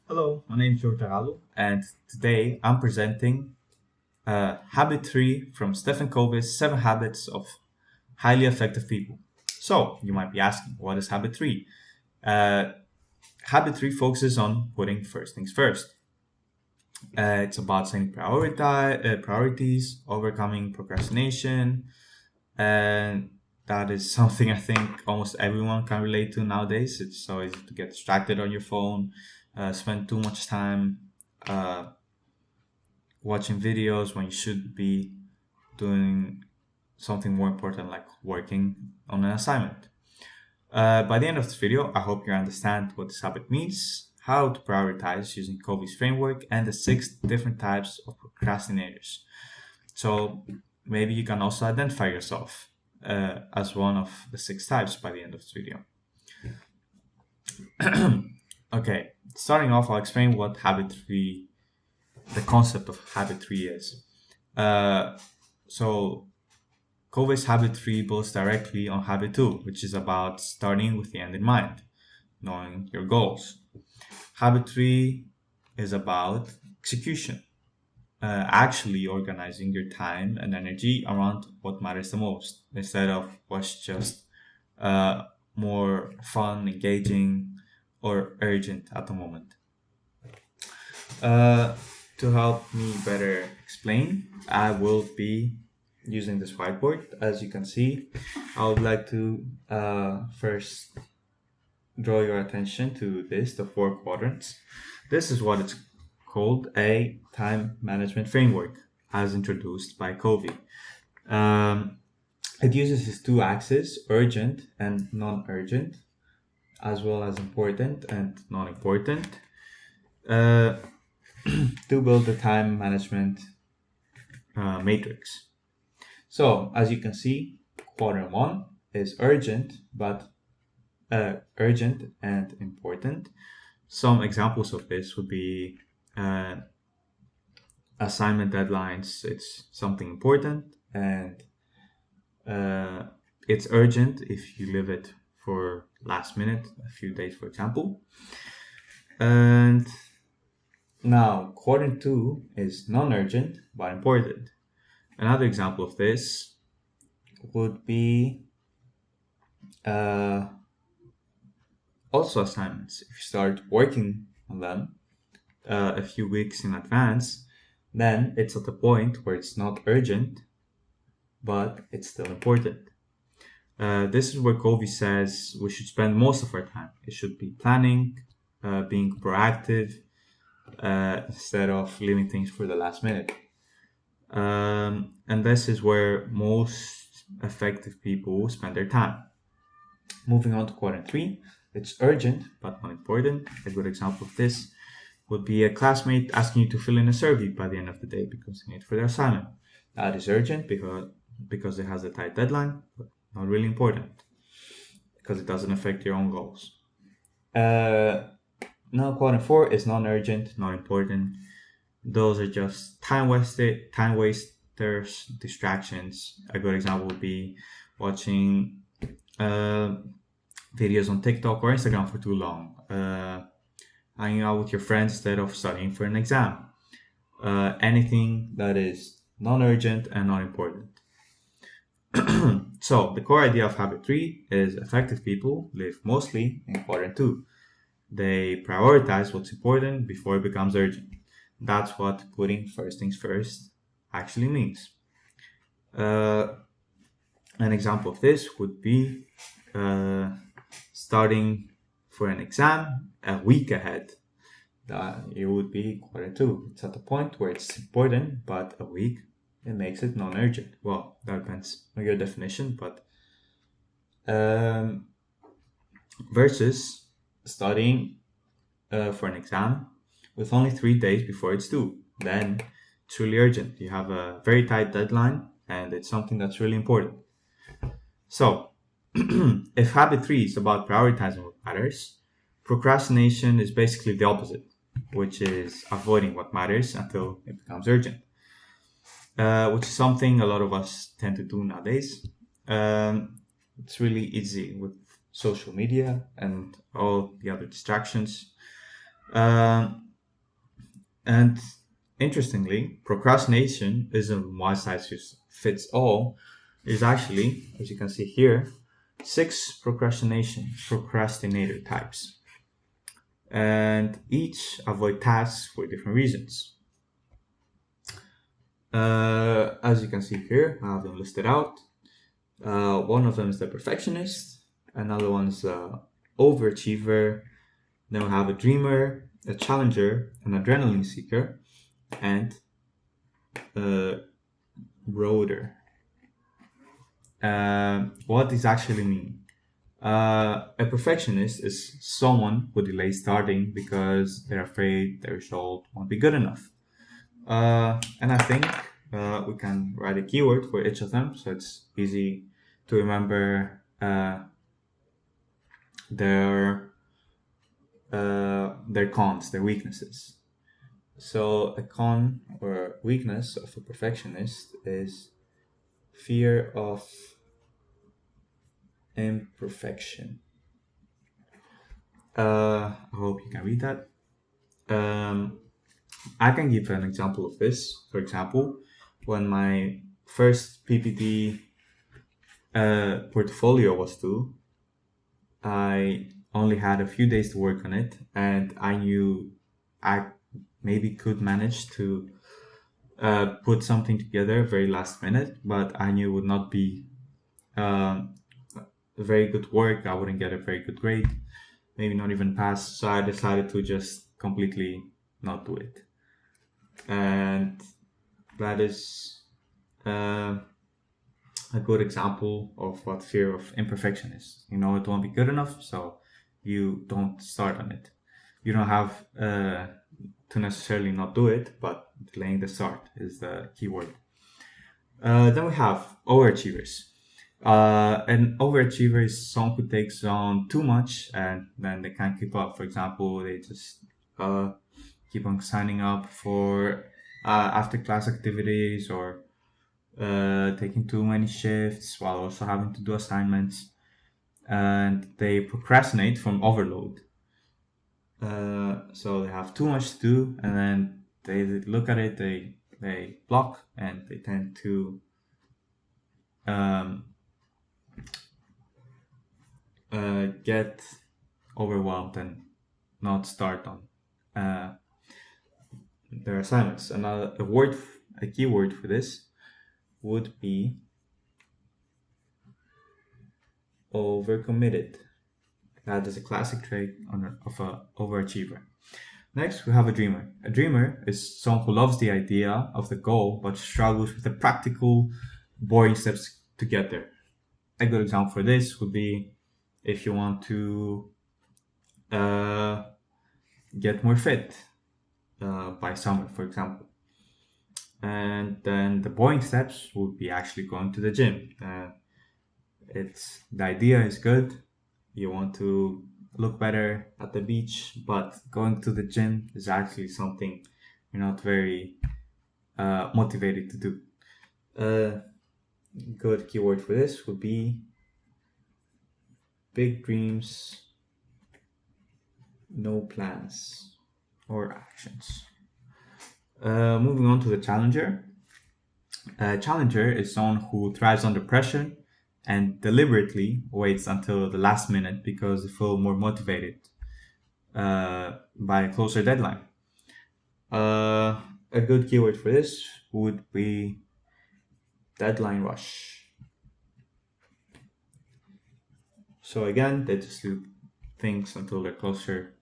Hello, my name is Jorge and today I'm presenting Habit 3 from Stephen Covey's 7 Habits of Highly Effective People. So, you might be asking, what is Habit 3? Uh, Habit 3 focuses on putting first things first. It's about setting priorities, overcoming procrastination, and that is something I think almost everyone can relate to nowadays. It's so easy to get distracted on your phone, spend too much time uh, watching videos when you should be doing something more important like working on an assignment. By the end of this video, I hope you understand what this habit means, how to prioritize using Covey's framework, and the 6 different types of procrastinators. So maybe you can also identify yourself as one of the 6 types by the end of this video. Okay, starting off, I'll explain what habit 3, the concept of habit 3 is. Uh, so Covey's habit 3 builds directly on habit 2, which is about starting with the end in mind, knowing your goals. Habit 3 is about execution, actually organizing your time and energy around what matters the most instead of what's just uh, more fun, engaging, or urgent at the moment. Uh, to help me better explain, I will be using this whiteboard. As you can see, I would like to first draw your attention to the 4 quadrants. This is what it's called a time management framework, as introduced by Covey. Um, it uses these 2 axes, urgent and non urgent, as well as important and non important, uh, to build the time management matrix. So, as you can see, quadrant 1 is urgent and important. Some examples of this would be uh, assignment deadlines. It's something important, and uh, it's urgent if you leave it for last minute, a few days, for example. And now, quadrant 2 is non-urgent but important. Another example of this would be uh, also assignments. If you start working on them a few weeks in advance, then it's at the point where it's not urgent, but it's still important. This is where Covey says we should spend most of our time. It should be planning, being proactive, instead of leaving things for the last minute. And this is where most effective people spend their time. Moving on to quadrant 3, it's urgent but not important. A good example of this would be a classmate asking you to fill in a survey by the end of the day because they need it for their assignment. That is urgent because it has a tight deadline, but not really important because it doesn't affect your own goals. Now, quadrant 4 is non-urgent, not important. Those are just time wasters, distractions. A good example would be watching videos on TikTok or Instagram for too long, hanging out with your friends instead of studying for an exam. Anything that is non-urgent and not important. So the core idea of habit 3 is effective people live mostly in quadrant 2. They prioritize what's important before it becomes urgent. That's what putting first things first actually means. Uh, an example of this would be starting for an exam a week ahead. It would be quadrant 2. It's at the point where it's important, but a week it makes it non-urgent. Well, that depends on your definition, but versus studying for an exam with only 3 days before it's due. Then it's really urgent. You have a very tight deadline and it's something that's really important. So, if habit 3 is about prioritizing what matters, procrastination is basically the opposite, which is avoiding what matters until it becomes urgent, which is something a lot of us tend to do nowadays. It's really easy with social media and all the other distractions. Um, and interestingly, procrastination isn't one size fits all. Is actually, as you can see here, six procrastinator types, and each avoid tasks for different reasons. As you can see here, I have them listed out. One of them is the perfectionist, another one's overachiever. Then we have a dreamer, a challenger, an adrenaline seeker, and a roader. What does actually mean? A perfectionist is someone who delays starting because they're afraid their result won't be good enough. And I think we can write a keyword for each of them so it's easy to remember their their cons, their weaknesses. So a con or weakness of a perfectionist is fear of imperfection. I hope you can read that. Um, I can give an example of this. For example, when my first PPT portfolio was due, I only had a few days to work on it, and I knew I maybe could manage to put something together very last minute, but I knew it would not be um, very good work. I wouldn't get a very good grade, maybe not even pass. So I decided to just completely not do it, and that is uh, a good example of what fear of imperfection is. You know, it won't be good enough, so you don't start on it. You don't have to necessarily not do it, but delaying the start is the key word. Then we have overachievers. An overachiever is someone who takes on too much and then they can't keep up. For example, they just uh, keep on signing up for after class activities or taking too many shifts while also having to do assignments, and they procrastinate from overload. So they have too much to do, and then they look at it, they block, and they tend to um, get overwhelmed and not start on uh, their assignments. Another a keyword for this would be overcommitted. That is a classic trait of an overachiever. Next, we have a dreamer. A dreamer is someone who loves the idea of the goal but struggles with the practical, boring steps to get there. A good example for this would be if you want to uh, get more fit by summer, for example. And then the boring steps would be actually going to the gym. It's the idea is good. You want to look better at the beach, but going to the gym is actually something you're not very motivated to do. A good keyword for this would be big dreams, no plans or actions. Moving on to the challenger. A challenger is someone who thrives under pressure and deliberately waits until the last minute because they feel more motivated by a closer deadline. A good keyword for this would be deadline rush. So again, they just do things until they're closer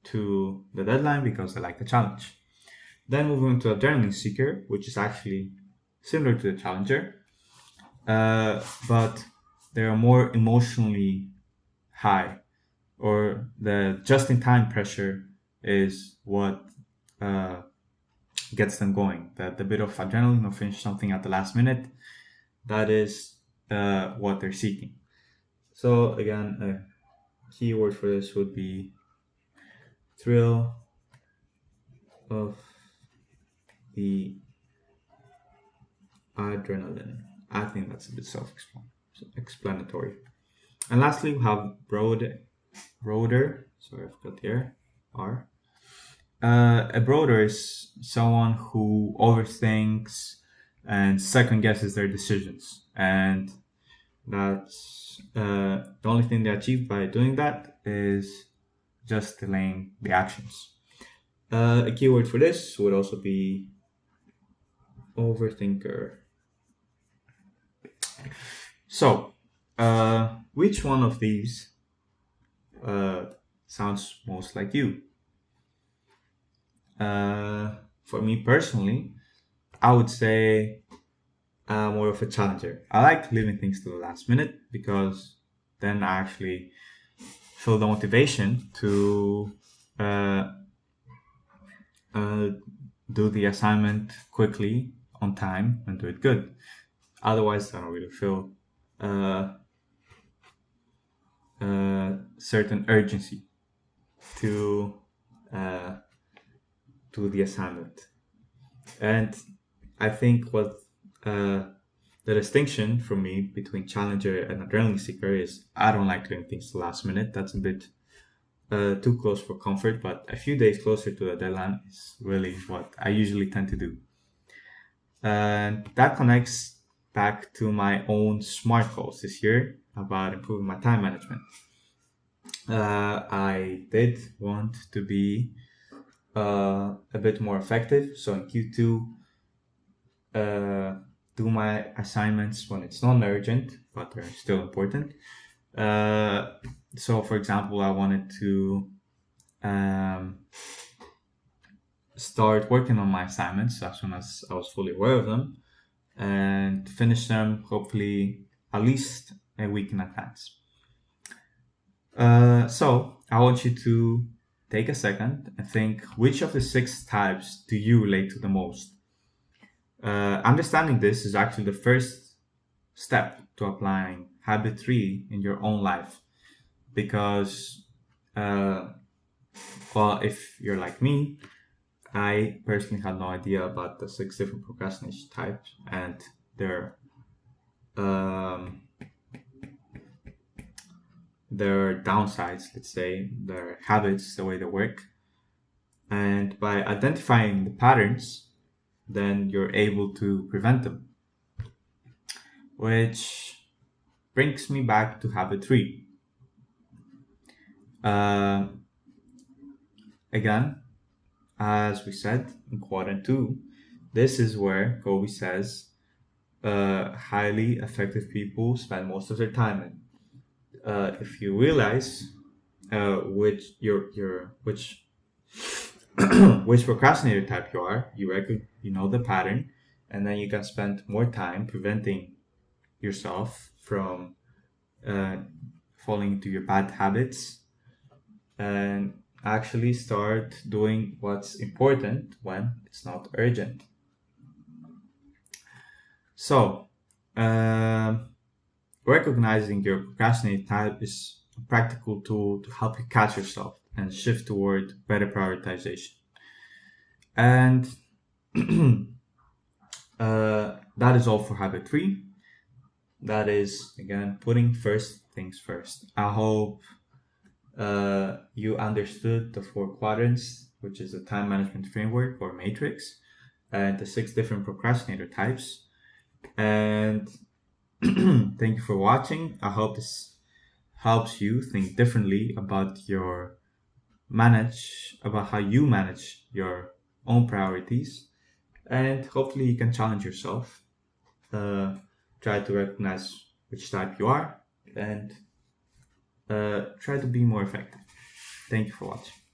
to the deadline because they like the challenge. Then moving to adrenaline seeker, which is actually similar to the challenger, but they are more emotionally high, or the just-in-time pressure is what gets them going. The bit of adrenaline of finish something at the last minute, that is what they're seeking. So again, a key word for this would be thrill of the adrenaline. I think that's a bit self-explanatory. And lastly, we have roader. Sorry, I've got here R. A broader is someone who overthinks and second guesses their decisions, and that's the only thing they achieve by doing that is just delaying the actions. A keyword for this would also be overthinker. So, which one of these sounds most like you? For me personally, I would say more of a challenger. I like leaving things to the last minute because then I actually feel the motivation to uh, uh, do the assignment quickly on time and do it good. Otherwise, I don't really feel uh, certain urgency to uh, do the assignment. And I think what the distinction for me between challenger and adrenaline seeker is I don't like doing things the last minute. That's a bit too close for comfort, but a few days closer to the deadline is really what I usually tend to do. And that connects back to my own SMART goals this year about improving my time management. I did want to be a bit more effective. So in Q2, do my assignments when it's non urgent, but they're still important. So, for example, I wanted to um, start working on my assignments as soon as I was fully aware of them and finish them hopefully at least a week in advance. So, I want you to take a second and think which of the six types do you relate to the most? Understanding this is actually the first step to applying habit three in your own life because, uh, well, if you're like me, I personally had no idea about the six different procrastination types and their um, their downsides, let's say, their habits, the way they work. And by identifying the patterns, then you're able to prevent them, which brings me back to habit three. Uh, Again, as we said in quadrant two, this is where Kobe says highly effective people spend most of their time in. If you realize which which procrastinator type you are, you know the pattern, and then you can spend more time preventing yourself from uh, falling into your bad habits and actually start doing what's important when it's not urgent. So, um, recognizing your procrastinating type is a practical tool to help you catch yourself and shift toward better prioritization. And that is all for habit three. That is, again, putting first things first. I hope you understood the four quadrants, which is a time management framework or matrix, and the six different procrastinator types. And thank you for watching. I hope this helps you think differently about how you manage your own priorities, and hopefully you can challenge yourself. Try to recognize which type you are and try to be more effective. Thank you for watching.